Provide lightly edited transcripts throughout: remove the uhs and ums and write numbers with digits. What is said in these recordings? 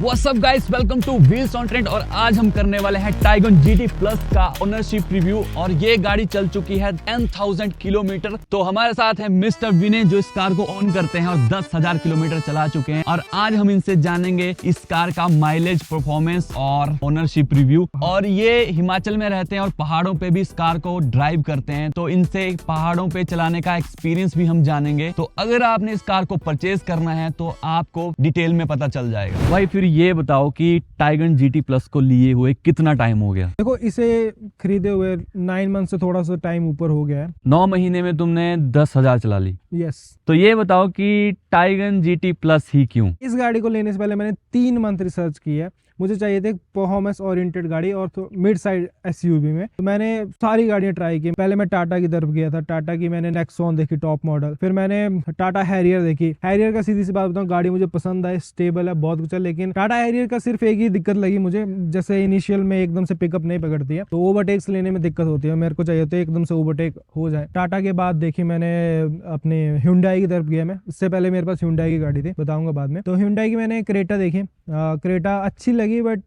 What's up guys, welcome to Wheels on Trend। और आज हम करने वाले हैं टाइगन GT Plus का ओनरशिप रिव्यू। और ये गाड़ी चल चुकी है 10,000 किलोमीटर। तो हमारे साथ है मिस्टर विनय जो इस कार को ऑन करते हैं और 10,000 किलोमीटर चला चुके हैं। और आज हम इनसे जानेंगे इस कार का माइलेज, परफॉर्मेंस और ओनरशिप रिव्यू। और ये हिमाचल में रहते हैं और पहाड़ों पे भी इस कार को ड्राइव करते हैं, तो इनसे पहाड़ों पे चलाने का एक्सपीरियंस भी हम जानेंगे। तो अगर आपने इस कार को परचेज करना है तो आपको डिटेल में पता चल जाएगा। भाई फिर ये बताओ कि टाइगन GT Plus को लिए हुए कितना टाइम हो गया? देखो, इसे खरीदे हुए 9 मंथ से थोड़ा सा टाइम ऊपर हो गया है। 9 महीने में तुमने 10,000 चला ली। यस। तो ये बताओ कि टाइगन GT Plus ही क्यों? इस गाड़ी को लेने से पहले मैंने 3 मंथ रिसर्च की है। मुझे चाहिए थे परफॉर्मेंस ओरिएंटेड गाड़ी और तो मिड साइड SUV में। तो मैंने सारी गाड़ियां ट्राई की। पहले मैं टाटा की तरफ गया था। टाटा की मैंने नेक्सॉन देखी, टॉप मॉडल। फिर मैंने टाटा हैरियर देखी। हैरियर का सीधी सी बात बताऊं, गाड़ी मुझे पसंद है, स्टेबल है, बहुत कुछ है। लेकिन टाटा हैरियर का सिर्फ एक ही दिक्कत लगी मुझे, जैसे इनिशियल में एकदम से पिकअप नहीं पकड़ती है, तो ओवरटेक्स लेने में दिक्कत होती है। मेरे को चाहिए तो एकदम से ओवरटेक हो जाए। टाटा के बाद देखी मैंने अपने Hyundai की तरफ गया मैं। इससे पहले मेरे पास Hyundai की गाड़ी थी, बताऊंगा बाद में। तो Hyundai की मैंने क्रेटा देखी। क्रेटा अच्छी लगी बट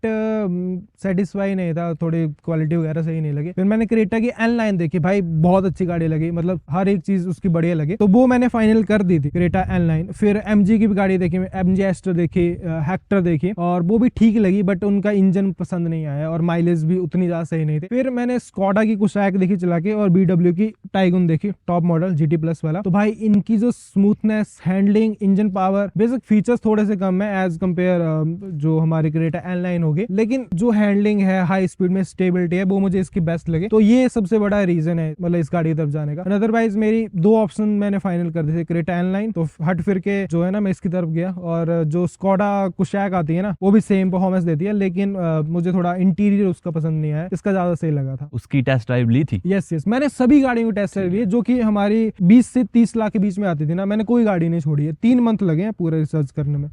सेटिस्फाई नहीं था, थोड़ी क्वालिटी वगैरह सही नहीं लगी। फिर मैंने क्रेटा की N-Line देखी। भाई बहुत अच्छी गाड़ी लगी, मतलब हर एक चीज उसकी बढ़िया लगी, तो वो मैंने फाइनल कर दी थी, क्रेटा N-Line। फिर MG की भी गाड़ी देखी, MG Aster देखी, हेक्टर देखी, और वो भी ठीक लगी बट उनका इंजन पसंद नहीं आया और माइलेज भी उतनी ज्यादा सही नहीं थी। फिर मैंने स्कोडा की कुशाक देखी चला के, और BW की टाइगन देखी, टॉप मॉडल GT Plus वाला। तो भाई इनकी जो smoothness, handling, engine power, basic features थोड़े से कम है एज कम्पेयर जो हमारी क्रेटा N-Line होगी, लेकिन जो हैंडलिंग है, हाई स्पीड में स्टेबिलिटी है, वो मुझे इसकी बेस्ट लगे। तो ये सबसे बड़ा रीजन है मतलब इस गाड़ी की तरफ जाने का। अदरवाइज मेरी 2 ऑप्शन मैंने फाइनल कर दी थी, क्रेटा N-Line। तो हट फिर के जो है ना, मैं इसकी तरफ गया। और जो स्कोडा कुशाक आती है ना, वो भी सेम परफॉर्मेंस देती है, लेकिन मुझे थोड़ा इंटीरियर उसका पसंद नहीं आया, इसका ज्यादा सही लगा था। उसकी टेस्ट ड्राइव ली थी? यस, मैंने सभी गाड़ियों की टेस्ट ड्राइव ली है जो कि हमारी 20 से 30 लाख के बीच में आती थी ना। मैंने कोई गाड़ी नहीं छोड़ी है। 3 मंथ लगे हैं पूरे रिसर्च करने में।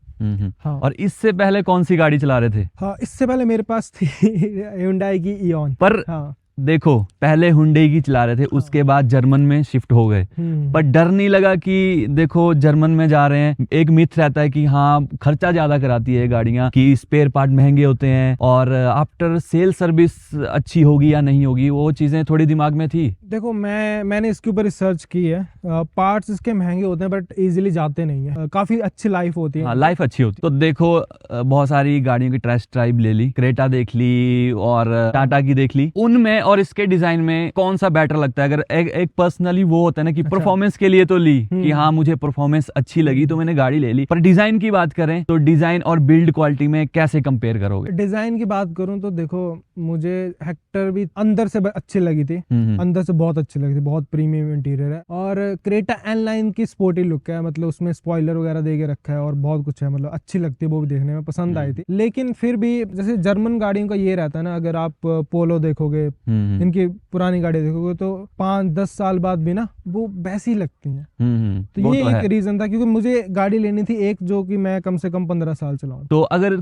हाँ। और इससे पहले कौन सी गाड़ी चला रहे थे? हाँ, इससे पहले मेरे पास थी Hyundai की Eon। पर हाँ, देखो, पहले हुंडई की चला रहे थे, उसके बाद जर्मन में शिफ्ट हो गए। पर डर नहीं लगा कि देखो जर्मन में जा रहे हैं, एक मिथ रहता है कि हाँ खर्चा ज्यादा कराती है गाड़ियां, कि स्पेयर पार्ट महंगे होते हैं और आफ्टर सेल सर्विस अच्छी होगी या नहीं होगी, वो चीजें थोड़ी दिमाग में थी। देखो मैंने इसके ऊपर रिसर्च की है। पार्ट्स इसके महंगे होते हैं बट इजीली जाते नहीं है। काफी अच्छी लाइफ होती है। हाँ, लाइफ अच्छी होती है। तो देखो बहुत सारी गाड़ियों की टेस्ट ड्राइव ले ली, क्रेटा देख ली और टाटा की देख ली। उनमें और इसके डिजाइन में कौन सा बेटर लगता है? अगर एक पर्सनली वो होता है ना कि परफॉर्मेंस के लिए तो ली कि हाँ मुझे परफॉर्मेंस अच्छी लगी तो मैंने गाड़ी ले ली, पर डिजाइन की बात करें तो डिजाइन और बिल्ड क्वालिटी में कैसे कंपेयर करोगे? डिजाइन की बात करूं तो देखो, मुझे हेक्टर भी अंदर से अच्छी लगी थी, अंदर से बहुत अच्छी लगी थी, बहुत प्रीमियम इंटीरियर है। और क्रेटा N-Line की स्पोर्टी लुक है, मतलब उसमें स्पॉइलर वगैरह दे के रखा है और बहुत कुछ है, मतलब अच्छी लगती है, वो भी देखने में पसंद आई थी। लेकिन फिर भी जैसे जर्मन गाड़ियों का ये रहता है ना, अगर आप पोलो देखोगे, इनकी पुरानी गाड़ी देखोगे, तो 5-10 साल बाद भी ना वो वैसी लगती हैं। तो ये एक रीजन था, क्योंकि मुझे गाड़ी लेनी थी एक जो कि मैं कम से कम 15 साल चलाऊं। तो अगर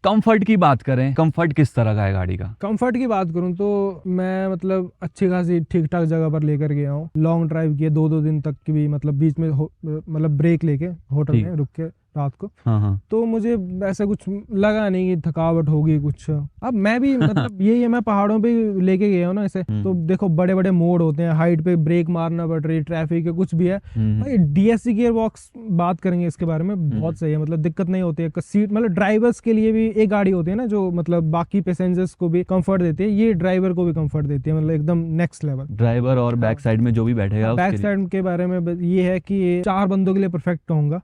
कंफर्ट की बात करें, कंफर्ट किस तरह का है गाड़ी का? कंफर्ट की बात करूं तो मैं मतलब अच्छी खासी ठीक ठाक जगह पर लेकर गया हूँ। लॉन्ग ड्राइव किए 2-2 दिन तक की भी, मतलब बीच में मतलब ब्रेक लेके होटल में रुक के रात को। हाँ। तो मुझे ऐसा कुछ लगा नहीं कि थकावट होगी कुछ। अब मैं भी मतलब यही है, मैं पहाड़ों पे लेके गया हूँ ना इसे, तो देखो बड़े बड़े मोड़ होते हैं, हाइट पे ब्रेक मारना पड़ रही है, ट्रैफिक है, कुछ भी है। भाई DSC गियर बॉक्स बात करेंगे इसके बारे में, बहुत सही है, मतलब दिक्कत नहीं होती है। सीट मतलब ड्राइवर्स के लिए भी एक गाड़ी होती है ना जो मतलब बाकी पैसेंजर्स को भी कंफर्ट देती है, ये ड्राइवर को भी कंफर्ट देती है, मतलब एकदम नेक्स्ट लेवल। ड्राइवर और बैक साइड में जो भी बैठेगा, बैक साइड के बारे में ये है कि 4 बंदों के लिए परफेक्ट होगा।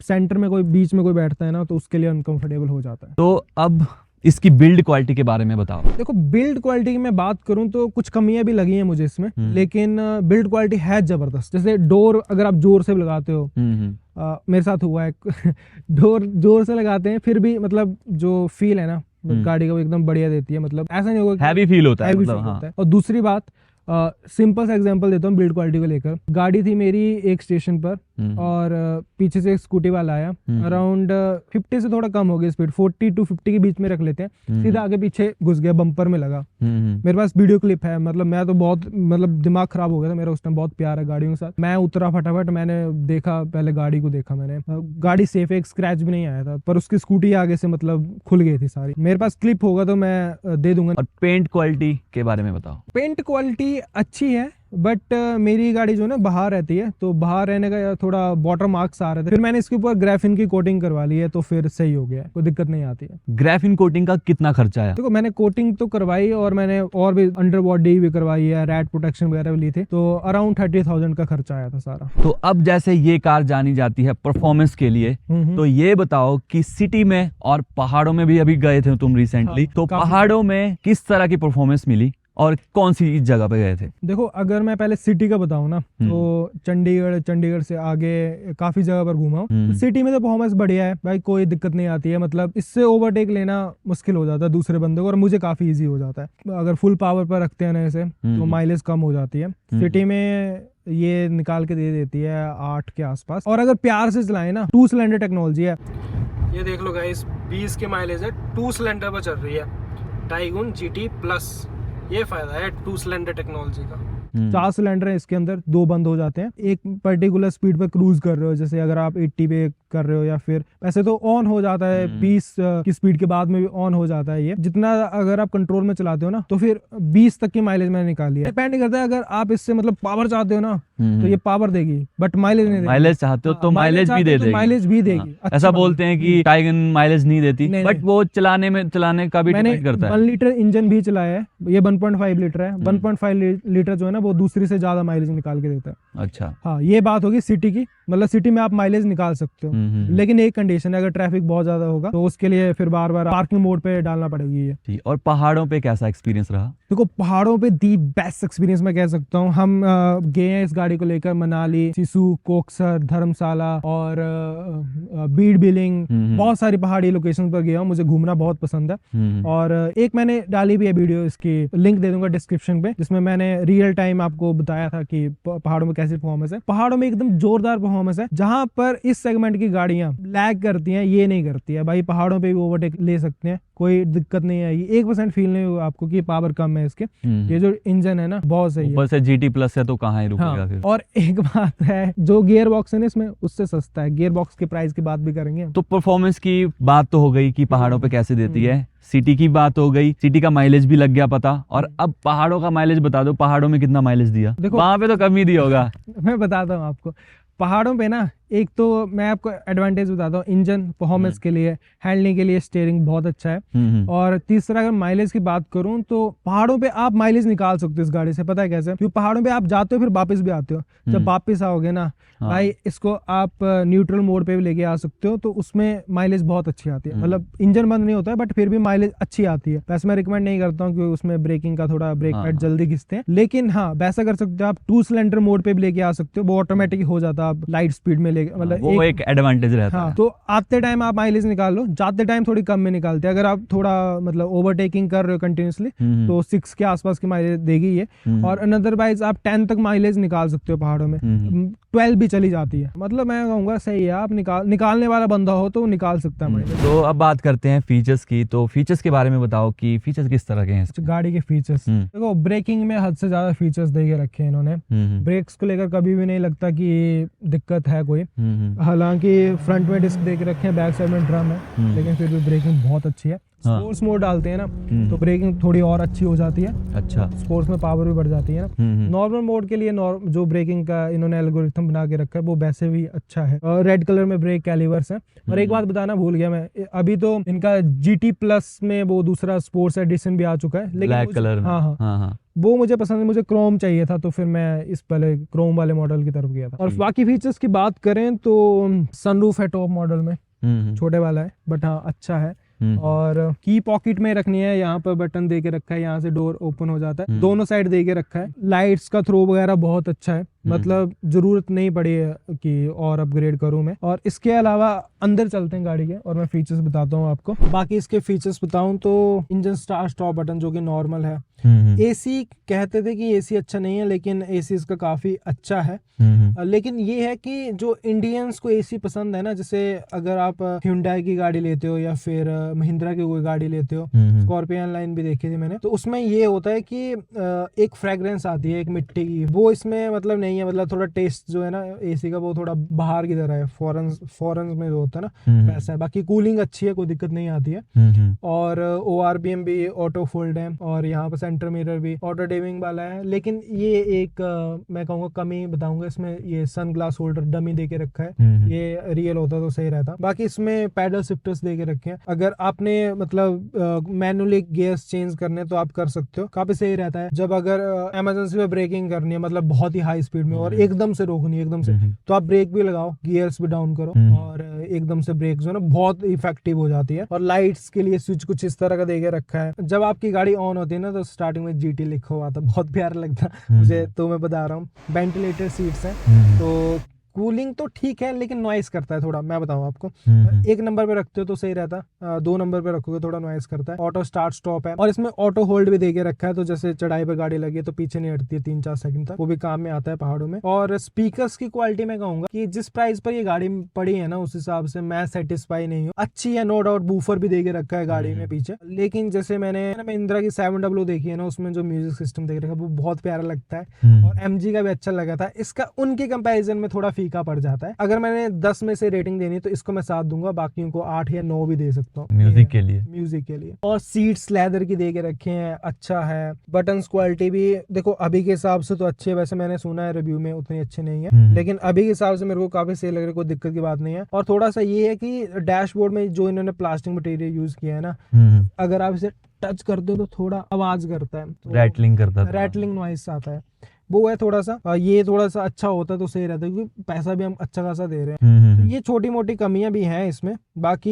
सेंटर में कोई बीच में कोई बैठता है ना तो उसके लिए अनकंफर्टेबल हो जाता है। तो अब इसकी बिल्ड क्वालिटी के बारे में बताओ। देखो, बिल्ड क्वालिटी की मैं बात करूं तो कुछ कमियां भी लगी हैं मुझे इसमें, लेकिन बिल्ड क्वालिटी है जबरदस्त। जैसे डोर अगर आप जोर से लगाते हो, मेरे साथ हुआ है डोर जोर से लगाते हैं फिर भी मतलब जो फील है ना गाड़ी का वो एकदम बढ़िया देती है, मतलब ऐसा नहीं होगा, हैवी फील होता है, मतलब, हाँ। होता है। और दूसरी बात, सिंपल सा एग्जांपल देता हूँ बिल्ड क्वालिटी को लेकर। गाड़ी थी मेरी एक स्टेशन पर और पीछे से एक स्कूटी वाला आया, अराउंड 50 से थोड़ा कम हो गई स्पीड, 40 to 50 के बीच में रख लेते हैं, सीधा आगे पीछे घुस गया, बम्पर में लगा। मेरे पास वीडियो क्लिप है, मतलब मैं तो बहुत दिमाग खराब हो गया था मेरा उस टाइम, बहुत प्यार है गाड़ियों के साथ। मैं उतरा फटाफट, मैंने देखा, पहले गाड़ी को देखा मैंने, गाड़ी सेफ है, एक स्क्रैच भी नहीं आया था, पर उसकी स्कूटी आगे से मतलब खुल गई थी सारी। मेरे पास क्लिप होगा तो मैं दे दूंगा। और पेंट क्वालिटी के बारे में बताओ। पेंट क्वालिटी अच्छी है, बट मेरी गाड़ी जो है ना बाहर रहती है, तो बाहर रहने का थोड़ा वाटर मार्क्स आ रहे थे, फिर मैंने इसके ऊपर ग्राफिन की कोटिंग करवा ली है, तो फिर सही हो गया, कोई दिक्कत नहीं आती है। ग्राफिन कोटिंग का कितना खर्चा आया? देखो मैंने कोटिंग तो करवाई और मैंने और भी अंडर बॉडी भी करवाई है, रैट प्रोटेक्शन वगैरह भी ली थी, तो अराउंड 30,000 का खर्चा आया था सारा। तो अब जैसे ये कार जानी जाती है परफॉर्मेंस के लिए, तो ये बताओ कि सिटी में और पहाड़ों में भी अभी गए थे तुम रिसेंटली, तो पहाड़ों में किस तरह की परफॉर्मेंस मिली और कौन सी जगह पे गए थे? देखो अगर मैं पहले सिटी का बताऊं ना, तो चंडीगढ़ से आगे काफी जगह पर घूमा हूं। तो सिटी में तो परफॉर्मेंस बढ़िया है भाई, कोई दिक्कत नहीं आती है, मतलब इससे ओवरटेक लेना मुश्किल हो जाता है दूसरे बंदे को, और मुझे काफी इजी हो जाता है। अगर फुल पावर पर रखते हैं ना इसे, तो माइलेज कम हो जाती है। सिटी में ये निकाल के दे देती है 8 के आसपास, और अगर प्यार से चलाएं ना, 2 सिलेंडर टेक्नोलॉजी है। ये देख लो गाइस, 20 के माइलेज है, 2 सिलेंडर पर चल रही है टाइगन GT प्लस। ये फायदा है 2 सिलेंडर टेक्नोलॉजी का। 4 सिलेंडर है इसके अंदर, 2 बंद हो जाते हैं। एक पर्टिकुलर स्पीड पर क्रूज कर रहे हो, जैसे अगर आप 80 पे कर रहे हो, या फिर वैसे तो ऑन हो जाता है 20 की स्पीड के बाद में भी ऑन हो जाता है ये, जितना अगर आप कंट्रोल में चलाते हो ना, तो फिर 20 तक की माइलेज मैंने निकाली है। डिपेंड करता है, अगर आप इससे मतलब पावर चाहते हो ना, तो ये पावर देगी, बट माइलेज नहीं देगी। माइलेज चाहते हो तो माइलेज भी दे देगी, माइलेज भी देगी। ऐसा बोलते हैं कि टाइगन माइलेज नहीं देती, बट वो चलाने का भी डिपेंड करता है। 1 लीटर इंजन भी चलाया है, ये 1.5 लीटर है। 1.5 लीटर जो है ना, वो दूसरी से ज्यादा माइलेज निकाल के देता है। अच्छा, हाँ, ये बात होगी सिटी की, मतलब सिटी में आप माइलेज निकाल सकते हो, लेकिन एक कंडीशन है, अगर ट्रैफिक बहुत ज्यादा होगा तो उसके लिए फिर बार बार पार्किंग मोड पे डालना पड़ेगी ये। और पहाड़ों पे कैसा एक्सपीरियंस रहा? देखो पहाड़ों पे दी बेस्ट एक्सपीरियंस मैं कह सकता हूँ। हम गए हैं इस गाड़ी को लेकर मनाली, सिसु, कोकसर, धर्मशाला और बीड बिलिंग, बहुत सारी पहाड़ी लोकेशन पर गया हूँ। मुझे घूमना बहुत पसंद है, और एक मैंने डाली भी है वीडियो, इसकी लिंक दे दूंगा डिस्क्रिप्शन पे, जिसमें मैंने रियल टाइम आपको बताया था कि पहाड़ों में कैसी परफॉर्मेंस है। पहाड़ों में एकदम जोरदार परफॉर्मेंस है, जहां पर इस सेगमेंट की गाड़ियां लैग करती हैं, ये नहीं करती है भाई। पहाड़ों पे भी ओवरटेक ले सकते हैं, कोई दिक्कत नहीं आएगी। 1% फील नहीं होगा आपको कि पावर कम है इसके। ये जो इंजन है ना, बहुत सही है। ऊपर से GT प्लस है तो कहाँ ही रुकेगा फिर। और एक बात है, जो गियर बॉक्स है ना इसमें, उससे सस्ता है। गियर बॉक्स के प्राइस की बात भी करेंगे। तो परफॉर्मेंस की बात तो हो गई कि पहाड़ों पे कैसे देती है, सिटी की बात हो गई, सिटी का माइलेज भी लग गया पता, और अब पहाड़ों का माइलेज बता दो, पहाड़ों में कितना माइलेज दिया? देखो वहां पे तो कम ही दिया होगा। मैं बताता हूँ आपको। पहाड़ों पे ना, एक तो मैं आपको एडवांटेज बताता हूँ, इंजन परफॉर्मेंस के लिए, हैंडलिंग के लिए स्टीयरिंग बहुत अच्छा है, और तीसरा अगर माइलेज की बात करूं तो पहाड़ों पे आप माइलेज निकाल सकते हो इस गाड़ी से। पता है कैसे? क्योंकि पहाड़ों पे आप जाते हो फिर वापस भी आते हो। जब वापस आओगे ना भाई, इसको आप न्यूट्रल मोड पे भी लेके आ सकते हो, तो उसमें माइलेज बहुत अच्छी आती है। मतलब इंजन बंद नहीं होता है, बट फिर भी माइलेज अच्छी आती है। वैसे मैं रिकमेंड नहीं करता हूँ, क्योंकि उसमें ब्रेकिंग का थोड़ा ब्रेक पैड जल्दी घिसते हैं, लेकिन हाँ वैसा कर सकते हो आप। 2 सिलेंडर मोड पे भी लेके आ सकते हो, वो ऑटोमेटिक हो जाता है, आप लाइट स्पीड में लेके, मतलब वो एक एडवांटेज रहता है। तो आते टाइम आप माइलेज निकाल लो, जाते टाइम थोड़ी कम में निकालते हैं। अगर आप थोड़ा मतलब ओवरटेकिंग कर रहे हो कंटिन्यूसली, तो 6 के आसपास की माइलेज देगी ये। और अनदरवाइज आप 10 तक माइलेज निकाल सकते हो पहाड़ों में, 12 भी चली जाती है। मतलब मैं कहूंगा सही है, आप निकालने वाला बंदा हो तो निकाल सकता है माइलेज। तो अब बात करते हैं फीचर्स की। तो फीचर्स के बारे में बताओ कि फीचर्स किस तरह के हैं गाड़ी के फीचर्स। देखो ब्रेकिंग में हद से ज्यादा फीचर्स दे के रखे हैं इन्होंने। ब्रेक्स को लेकर कभी भी नहीं लगता कि दिक्कत है कोई। हालांकि फ्रंट में डिस्क दे के रखे हैं, बैक साइड में ड्रम है, लेकिन फिर भी ब्रेकिंग बहुत अच्छी है। स्पोर्ट्स मोड डालते हैं ना, तो ब्रेकिंग थोड़ी और अच्छी हो जाती है। अच्छा, स्पोर्ट्स में पावर भी बढ़ जाती है ना। नॉर्मल मोड के लिए जो ब्रेकिंग का इन्होंने एल्गोरिथम बना के रखा है, वो वैसे भी अच्छा है। और रेड कलर में ब्रेक कैलिवर्स है। और एक बात बताना भूल गया मैं, अभी तो इनका GT प्लस में वो दूसरा स्पोर्ट्स एडिशन भी आ चुका है, लेकिन ब्लैक कलर में। हाँ, वो मुझे पसंद है। मुझे क्रोम चाहिए था, तो फिर मैं इस पहले क्रोम वाले मॉडल की तरफ गया था। और बाकी फीचर्स की बात करें तो सनरूफ है टॉप मॉडल में, छोटे वाला है, बट हाँ अच्छा है। और की पॉकेट में रखनी है, यहाँ पर बटन दे के रखा है, यहाँ से डोर ओपन हो जाता है। दोनों साइड दे के रखा है। लाइट्स का थ्रो वगैरह बहुत अच्छा है। मतलब जरूरत नहीं पड़ी है कि और अपग्रेड करूं मैं। और इसके अलावा अंदर चलते हैं गाड़ी के और मैं फीचर्स बताता हूं आपको। बाकी इसके फीचर्स बताऊं तो इंजन स्टार्ट स्टॉप बटन जो कि नॉर्मल है। एसी कहते थे कि एसी अच्छा नहीं है, लेकिन एसी इसका काफी अच्छा है। लेकिन ये है कि जो इंडियंस को एसी पसंद है ना, जैसे अगर आप Hyundai की गाड़ी लेते हो या फिर महिंद्रा की कोई गाड़ी लेते हो, स्कॉर्पियन लाइन भी देखी थी मैंने, तो उसमें ये होता है कि एक फ्रेग्रेंस आती है एक मिट्टी की, वो इसमें मतलब नहीं है। मतलब थोड़ा टेस्ट जो है ना एसी का वो थोड़ा बाहर की तरह है, फॉरेन में जो होता है ना वैसा है। बाकी कूलिंग अच्छी है, कोई दिक्कत नहीं आती है। और ORBM भी ऑटो फोल्ड है और यहाँ पर सेंटर मिरर भी ऑटो डिमिंग वाला है। लेकिन ये एक मैं कहूँगा कमी बताऊंगा इसमें, ये सन ग्लास होल्डर डमी दे के रखा है, ये रियल होता तो सही रहता। बाकी इसमें पैडल शिफ्टर्स दे के रखे हैं, अगर आपने मतलब मैनुअली गियर्स चेंज करने तो आप कर सकते हो, काफी सही रहता है। जब अगर इमरजेंसी में ब्रेकिंग करनी है, मतलब बहुत ही हाई स्पीड में और एकदम से रोकनी है एकदम से, तो आप ब्रेक भी लगाओ, गियर्स भी डाउन करो और एकदम से ब्रेक जो है ना बहुत इफेक्टिव हो जाती है। और लाइट्स के लिए स्विच कुछ इस तरह का दे के रखा है। जब आपकी गाड़ी ऑन होती है ना तो स्टार्टिंग में GT लिखा हुआ था, बहुत प्यारा लगता मुझे, तो मैं बता रहा हूँ। वेंटिलेटर सीट्स हैं, तो कूलिंग तो ठीक है लेकिन नॉइस करता है थोड़ा, मैं बताऊं आपको। 1 नंबर पे रखते हो तो सही रहता, 2 नंबर पे रखोगे थोड़ा नॉइस करता है। ऑटो स्टार्ट स्टॉप है और इसमें ऑटो होल्ड भी देके रखा है, तो जैसे चढ़ाई पे गाड़ी लगी है तो पीछे नहीं हटती है 3-4 सेकंड तक, वो भी काम में आता है पहाड़ों में। और स्पीकर्स की क्वालिटी मैं कहूंगा कि जिस प्राइस पर ये गाड़ी पड़ी है ना उस हिसाब से मैं सेटिस्फाई नहीं हूँ। अच्छी है नो डाउट, बूफर भी देके रखा है गाड़ी में पीछे, लेकिन जैसे मैंने महिंद्रा की 7W देखी है ना, उसमें जो म्यूजिक सिस्टम देख रखा है वो बहुत प्यारा लगता है। और MG का भी अच्छा लगा था, इसका उनके कंपैरिजन में थोड़ा फीका पड़ जाता है। अगर मैंने 10 में से रेटिंग देनी तो इसको मैं 7 दूंगा, बाकियों को 8 या 9 भी दे सकता हूँ म्यूजिक के लिए। और सीट्स लेदर की दे के रखे हैं, अच्छा है। बटन्स क्वालिटी भी देखो अभी के हिसाब से तो अच्छी है, वैसे मैंने सुना है रिव्यू में उतनी अच्छी नहीं है, लेकिन अभी के हिसाब से मेरे को काफी सही लग रहा है, कोई दिक्कत की बात नहीं है। और थोड़ा सा ये है कि डैशबोर्ड में जो इन्होंने प्लास्टिक मटेरियल यूज किया है ना, अगर आप इसे टच करते हो तो थोड़ा आवाज करता है, तो रैटलिंग नॉइस आता है, वो है थोड़ा सा। ये थोड़ा सा अच्छा होता तो सही रहता, क्योंकि पैसा भी हम अच्छा खासा दे रहे हैं। तो ये छोटी मोटी कमियां भी हैं इसमें। बाकी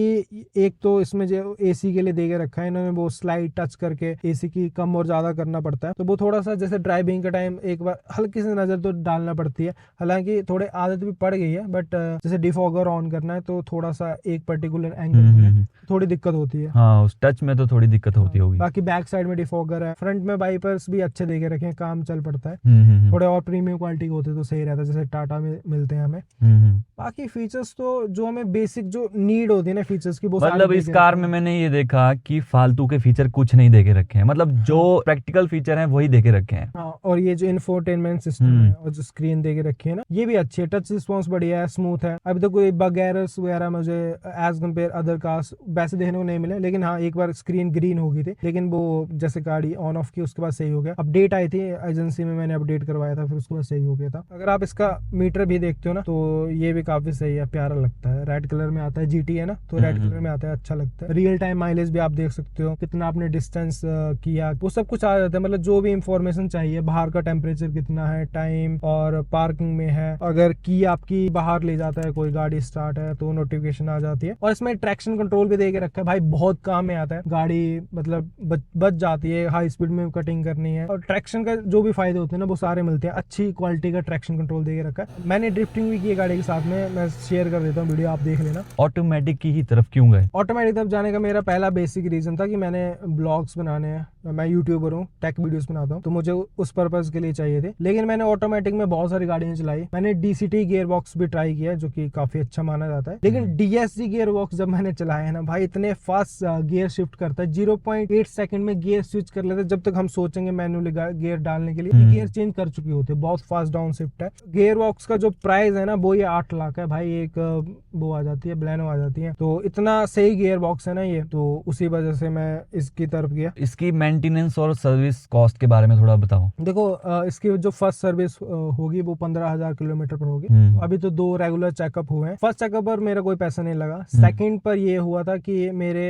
एक तो इसमें जो एसी के लिए दे के रखा है इन्होंने, वो स्लाइड टच करके एसी की कम और ज्यादा करना पड़ता है, तो वो थोड़ा सा जैसे ड्राइविंग के टाइम एक बार हल्की सी नजर तो डालना पड़ती है। हालांकि थोड़े आदत भी पड़ गई है, बट जैसे डिफॉगर ऑन करना है तो थोड़ा सा एक पर्टिकुलर एंगल पर थोड़ी दिक्कत होती है। हाँ, उस टच में तो थोड़ी दिक्कत होती होगी। बाकी बैक साइड में डिफॉगर है, फ्रंट में वाइपर्स भी अच्छे देके रखे हैं, काम चल पड़ता है। थोड़े और प्रीमियम क्वालिटी के होते तो सही रहता, जैसे टाटा में मिलते हैं हमें। बाकी फीचर्स तो जो हमें बेसिक जो नीड होती है ना फीचर्स की, वो मतलब इस कार में मैंने ये देखा कि फालतू के फीचर कुछ नहीं देके रखे हैं, मतलब जो प्रैक्टिकल फीचर हैं वही देके रखे हैं। हाँ, और ये जो इंफोटेनमेंट सिस्टम है और जो स्क्रीन देके रखी है ना, ये भी अच्छी है। टच रिस्पॉन्स बढ़िया है, स्मूथ है। अभी तो कोई बग एरर्स वगैरह मुझे एज कम्पेयर अदर कार्स वैसे देखने को नहीं मिले, लेकिन हाँ एक बार स्क्रीन ग्रीन हो गई थी, लेकिन वो जैसे गाड़ी ऑन ऑफ की उसके बाद सही हो गया। अपडेट आई थी एजेंसी में, मैंने अपडेट करवाया था, फिर उसके बाद सही हो गया था। अगर आप इसका मीटर भी देखते हो ना तो ये भी काफी सही है, प्यारा लगता है। रेड कलर में आता है, GT है ना तो रेड कलर में आता है, अच्छा लगता है। रियल टाइम माइलेज भी आप देख सकते हो, कितना आपने डिस्टेंस किया, वो सब कुछ आ जाता है। मतलब जो भी इंफॉर्मेशन चाहिए, बाहर का टेम्परेचर कितना है, टाइम और पार्किंग में है, अगर की आपकी बाहर ले जाता है कोई गाड़ी स्टार्ट है तो नोटिफिकेशन आ जाती है। और इसमें ट्रैक्शन कंट्रोल भी दे के रखा है, भाई बहुत काम में आता है। गाड़ी मतलब बच जाती है, हाई स्पीड में कटिंग करनी है, और ट्रैक्शन का जो भी फायदे होते हैं ना वो सारे मिलते हैं। अच्छी क्वालिटी का ट्रैक्शन कंट्रोल दे के रखा है। मैंने ड्रिफ्टिंग भी की है गाड़ी के साथ में, मैं शेयर कर देता हूँ वीडियो, आप देख लेना। ऑटोमेटिक की ही तरफ क्यों गए? ऑटोमेटिक तरफ जाने का मेरा पहला बेसिक रीजन था कि मैंने ब्लॉग्स बनाने हैं, मैं यूट्यूबर हूँ, टेक वीडियोस बनाता हूँ, तो मुझे उस पर्पज के लिए चाहिए थे। लेकिन मैंने ऑटोमेटिक में बहुत सारी गाड़ियां चलाई, मैंने DCT गियर बॉक्स भी ट्राई किया जो कि काफी अच्छा माना जाता है। लेकिन DSG गियर बॉक्स जब मैंने चलाया है ना भाई, इतने फास्ट गियर शिफ्ट करता है, 0.8 सेकंड में गियर स्विच कर लेते, जब तक हम सोचेंगे मैनुअली गियर डालने के लिए गियर चेंज कर चुके होते, बहुत फास्ट डाउन शिफ्ट है। गियर बॉक्स का जो प्राइस है ना वो ये 8 लाख है भाई, एक वो आ जाती है ब्लैनो आ जाती है, तो इतना सही गियर बॉक्स है ना ये, तो उसी वजह से मैं इसकी तरफ गया। इसकी मेंटेनेंस और सर्विस कॉस्ट के बारे में थोड़ा बताओ। देखो इसकी जो फर्स्ट सर्विस होगी वो 15,000 किलोमीटर पर होगी। तो अभी तो 2 रेगुलर चेकअप हुए हैं। फर्स्ट चेकअप पर मेरा कोई पैसा नहीं लगा। सेकंड पर ये हुआ था कि मेरे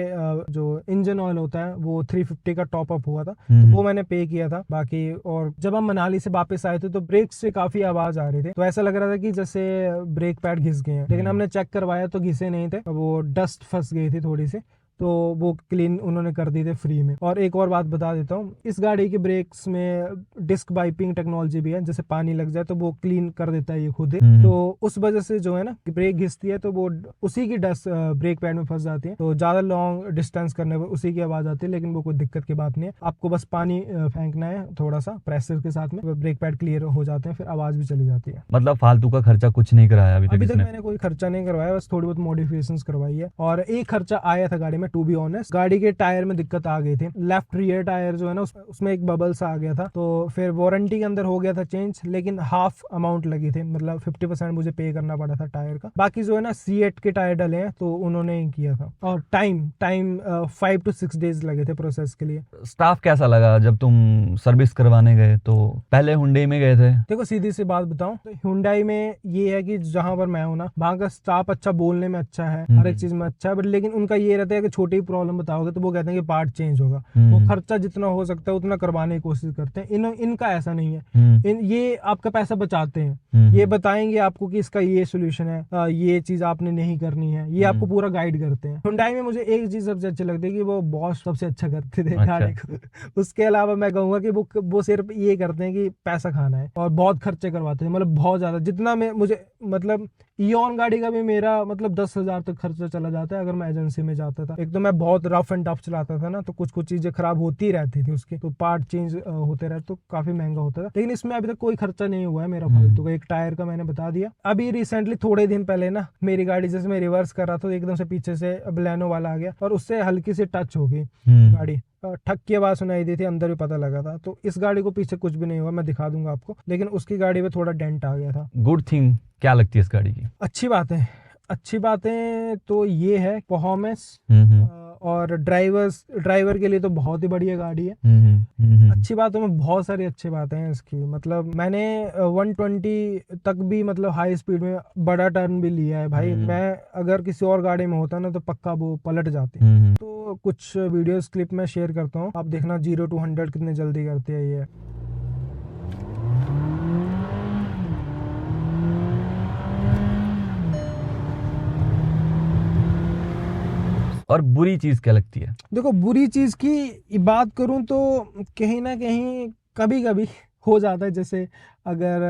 जो इंजन ऑयल होता है वो 350 का टॉप अप हुआ था, तो वो मैंने पे किया था। बाकी और जब हम मनाली से वापस आए थे तो ब्रेक से काफी आवाज आ रही थी, तो ऐसा लग रहा था कि जैसे ब्रेक पैड घिस गए हैं, लेकिन हमने चेक करवाया तो घिसे नहीं थे, वो डस्ट फंस गई थी थोड़ी सी, तो वो क्लीन उन्होंने कर दी थे फ्री में। और एक और बात बता देता हूँ, इस गाड़ी के ब्रेक्स में डिस्क वाइपिंग टेक्नोलॉजी भी है, जैसे पानी लग जाए तो वो क्लीन कर देता है ये खुद ही। तो उस वजह से जो है ना ब्रेक घिसती है तो वो उसी की डस्ट ब्रेक पैड में फंस जाती है, तो ज्यादा लॉन्ग डिस्टेंस करने पर उसी की आवाज आती है, लेकिन वो कोई दिक्कत की बात नहीं है। आपको बस पानी फेंकना है थोड़ा सा प्रेशर के साथ में, ब्रेक पैड क्लियर हो जाते हैं, फिर आवाज भी चली जाती है। मतलब फालतू का खर्चा कुछ नहीं कराया अभी तक इसने? मैंने कोई खर्चा नहीं करवाया, बस थोड़ी बहुत मॉडिफिकेशंस करवाई है। और एक खर्चा आया था गाड़ी में, टू बी ऑनेस्ट, गाड़ी के टायर में दिक्कत आ गई थी। लेफ्ट रियर टायर जो है ना उसमें एक बबल्स आ गया था, तो फिर वारंटी के अंदर हो गया था चेंज, लेकिन हाफ अमाउंट लगी थी, मतलब 50% मुझे पे करना पड़ा था टायर का। बाकी जो है ना C8 के टायर डले हैं तो उन्होंने ही किया था। और टाइम 5 to 6 डेज लगे थे प्रोसेस के लिए। स्टाफ कैसा लगा जब तुम सर्विस करवाने गए? तो पहले हुंडई में गए थे। देखो सीधी सी बात बताऊं तो हुंडई में ये है कि जहां पर मैं हूं ना, वहां का स्टाफ अच्छा, बोलने में अच्छा है, हर एक चीज में अच्छा है, बट लेकिन उनका ये रहता है कि छोटी प्रॉब्लम बताओगे तो वो कहते हैं कि पार्ट चेंज होगा। वो खर्चा जितना हो सकता है उतना करवाने की कोशिश करते हैं। इनका ऐसा नहीं है। ये आपका पैसा बचाते हैं, ये बताएंगे आपको कि इसका ये सोल्यूशन है, ये चीज आपने नहीं करनी है, ये आपको पूरा गाइड करते हैं। हुंडई में मुझे एक चीज सबसे अच्छी लगती है कि वो बॉस सबसे अच्छा करते थे गाड़ी को। उसके अलावा मैं कहूंगा कि वो सिर्फ ये करते हैं कि पैसा खाना है, और बहुत खर्चे करवाते हैं, मतलब बहुत ज्यादा। जितना मैं मुझे मतलब ईऑन गाड़ी का भी मेरा मतलब 10,000 तक खर्चा चला जाता है अगर मैं एजेंसी में जाता था। एक तो मैं बहुत रफ एंड टफ चलाता था ना, तो कुछ चीजें खराब होती रहती थी उसके, तो पार्ट चेंज होते रहते, तो काफी महंगा होता था। लेकिन इसमें अभी तक कोई खर्चा नहीं हुआ है मेरा फालतू का। एक टायर का मैंने बता दिया। अभी रिसेंटली थोड़े दिन पहले ना मेरी गाड़ी जैसे मैं रिवर्स कर रहा था तो एकदम से पीछे से बलेनो वाला आ गया और उससे हल्की सी टच हो गई गाड़ी, ठक की आवाज सुनाई दी थी, अंदर भी पता लगा था। तो इस गाड़ी को पीछे कुछ भी नहीं हुआ, मैं दिखा दूंगा आपको, लेकिन उसकी गाड़ी में थोड़ा डेंट आ गया था। गुड थिंग क्या लगती है इस गाड़ी की? अच्छी बातें तो ये है परफॉर्मेंस, और ड्राइवर के लिए तो बहुत ही बढ़िया गाड़ी है। अच्छी बातों में बहुत सारी अच्छी बातें हैं इसकी, मतलब मैंने 120 तक भी मतलब हाई स्पीड में बड़ा टर्न भी लिया है भाई। मैं अगर किसी और गाड़ी में होता ना तो पक्का वो पलट जाती। तो कुछ वीडियोस क्लिप में शेयर करता हूँ, आप देखना 0 to 100 कितने जल्दी करती है ये। और बुरी चीज क्या लगती है? देखो बुरी चीज की बात करूं तो कहीं ना कहीं कभी कभी हो जाता है, जैसे अगर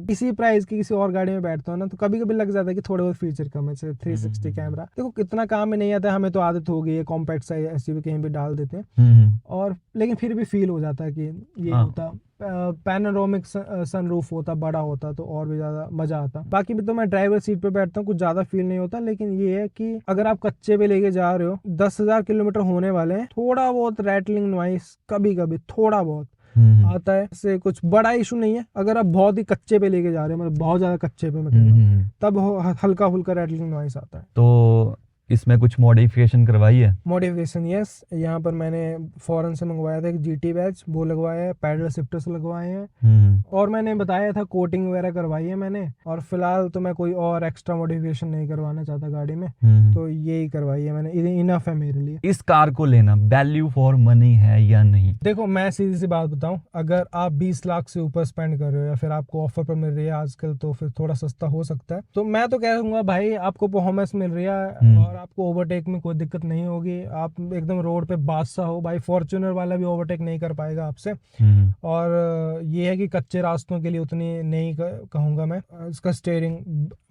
किसी प्राइस की किसी और गाड़ी में बैठता हूँ ना तो कभी कभी लग जाता है कि थोड़े बहुत फीचर कम है, जैसे 360 कैमरा। देखो कितना काम में नहीं आता है, हमें तो आदत हो गई है, कॉम्पैक्ट साइज एसयूवी कहीं भी डाल देते हैं, और लेकिन फिर भी फील हो जाता है कि ये होता पैनोरामिक सनरूफ होता, बड़ा होता तो और भी ज्यादा मजा आता। बाकी भी तो मैं ड्राइवर सीट पे बैठता हूँ, कुछ ज्यादा फील नहीं होता, लेकिन ये है कि अगर आप कच्चे पे लेके जा रहे हो, 10,000 किलोमीटर होने वाले हैं, थोड़ा बहुत रैटलिंग नॉइस कभी कभी थोड़ा बहुत आता है, इससे कुछ बड़ा इशू नहीं है। अगर आप बहुत ही कच्चे पे लेके जा रहे हो, मतलब बहुत ज्यादा कच्चे पे मैं कह रहा हूँ, तब हल्का फुल्का रैटलिंग नॉइस आता है। तो इसमें कुछ मॉडिफिकेशन करवाई है? मॉडिफिकेशन यस, यहाँ पर मैंने फॉरेन से मंगवाया था एक GT बैच, वो लगवाया है, पैडल शिफ्टर्स लगवाए हैं, और मैंने बताया था कोटिंग वगैरह करवाई है मैंने। और फिलहाल तो मैं कोई और एक्स्ट्रा मॉडिफिकेशन नहीं करवाना चाहता गाड़ी में, तो यही करवाई है मैंने, इनफ है मेरे लिए। इस कार को लेना वैल्यू फॉर मनी है या नहीं? देखो मैं सीधी सी बात बताऊं, अगर आप 20 लाख से ऊपर स्पेंड कर रहे हो या फिर आपको ऑफर पर मिल रही है आजकल, तो फिर थोड़ा सस्ता हो सकता है। तो मैं तो कहूंगा भाई आपको परफॉर्मेंस मिल रही है और आपको ओवरटेक में कोई दिक्कत नहीं होगी, आप एकदम रोड पे बादशाह हो भाई, फॉर्च्यूनर वाला भी ओवरटेक नहीं कर पाएगा आपसे। और ये है कि कच्चे रास्तों के लिए उतनी नहीं कहूंगा मैं। इसका स्टीयरिंग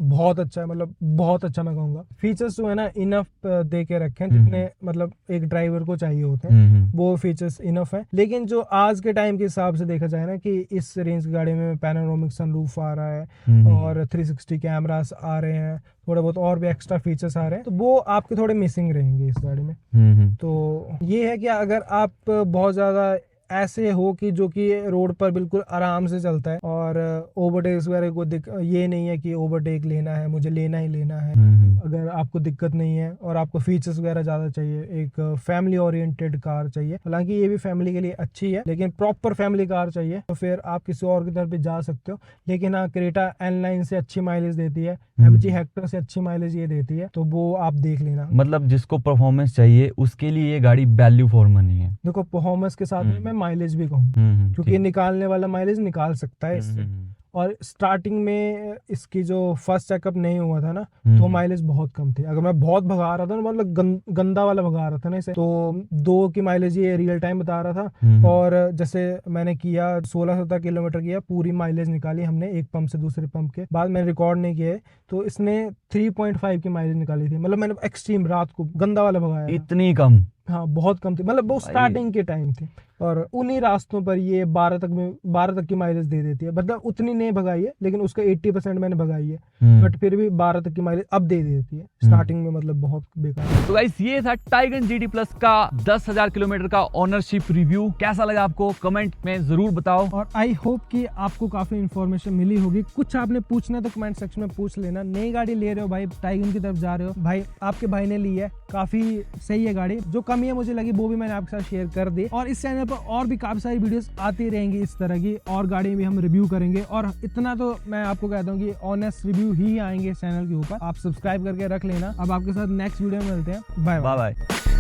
बहुत अच्छा है, मतलब बहुत अच्छा मैं कहूंगा। फीचर्स जो है ना इनफ दे के रखे हैं, जितने मतलब एक ड्राइवर को चाहिए होते हैं, वो फीचर्स इनफ है। लेकिन जो आज के टाइम के हिसाब से देखा जाए ना कि इस रेंज की गाड़ी में पैनोरामिक सनरूफ आ रहा है और 360 कैमरास आ रहे हैं, थोड़े बहुत और भी एक्स्ट्रा फीचर्स आ रहे हैं, तो वो आपके थोड़े मिसिंग रहेंगे इस गाड़ी में। तो ये है कि अगर आप बहुत ज्यादा ऐसे हो कि जो कि रोड पर बिल्कुल आराम से चलता है और ओवरटेक वगैरह को ये नहीं है कि ओवरटेक लेना है, मुझे लेना ही लेना है, अगर आपको दिक्कत नहीं है और आपको फीचर्स वगैरह ज्यादा चाहिए, एक फैमिली ओरिएंटेड कार चाहिए, हालांकि ये भी फैमिली के लिए अच्छी है, लेकिन प्रॉपर फैमिली कार चाहिए तो फिर आप किसी और की तरफ भी जा सकते हो। लेकिन हाँ, क्रेटा N9 से अच्छी माइलेज देती है, MG हेक्टर से अच्छी माइलेज ये देती है, तो वो आप देख लेना। मतलब जिसको परफॉर्मेंस चाहिए उसके लिए ये गाड़ी वैल्यू फॉर मनी है। देखो परफॉर्मेंस के साथ में मैं माइलेज भी कहूँ, क्योंकि निकालने वाला माइलेज निकाल सकता है इससे, और स्टार्टिंग में इसकी जो फर्स्ट चेकअप नहीं हुआ था ना, तो माइलेज बहुत कम थी। अगर मैं बहुत भगा रहा था ना, मतलब गंदा वाला भगा रहा था ना इसे, तो 2 की माइलेज ये रियल टाइम बता रहा था। और जैसे मैंने किया 16-17 किलोमीटर किया, पूरी माइलेज निकाली हमने एक पंप से दूसरे पंप के बाद, मैंने रिकॉर्ड नहीं किया है, तो इसने 3.5 की माइलेज निकाली थी। मतलब मैंने एक्सट्रीम रात को गंदा वाला भगाया, इतनी कम? हाँ बहुत कम थी, मतलब वो स्टार्टिंग के टाइम थी। और उन्हीं रास्तों पर ये 12 तक की माइलेज दे देती है। मतलब उतनी नहीं भगाई है, लेकिन उसका 80% मैंने भगाई है, बट फिर भी 12 तक की माइलेज अब दे देती है। स्टार्टिंग में मतलब बहुत बेकार। तो गाइस ये था टाइगन GT प्लस का 10,000 किलोमीटर का ओनरशिप रिव्यू। कैसा लगा आपको कमेंट में जरूर बताओ, और आई होप कि आपको काफी इन्फॉर्मेशन मिली होगी। कुछ आपने पूछना तो कमेंट सेक्शन में पूछ लेना। नई गाड़ी ले रहे हो भाई, टाइगन की तरफ जा रहे हो भाई, आपके भाई ने ली है, काफी सही है गाड़ी। जो कमी है मुझे लगी वो भी मैंने आपके साथ शेयर कर दी। और इस चैनल पर और भी काफी सारी वीडियोस आती रहेंगी इस तरह की, और गाड़ी भी हम रिव्यू करेंगे। और इतना तो मैं आपको कहता हूँ कि ऑनेस्ट रिव्यू ही आएंगे इस चैनल के ऊपर। आप सब्सक्राइब करके रख लेना। अब आपके साथ नेक्स्ट वीडियो में मिलते हैं। Bye bye bye.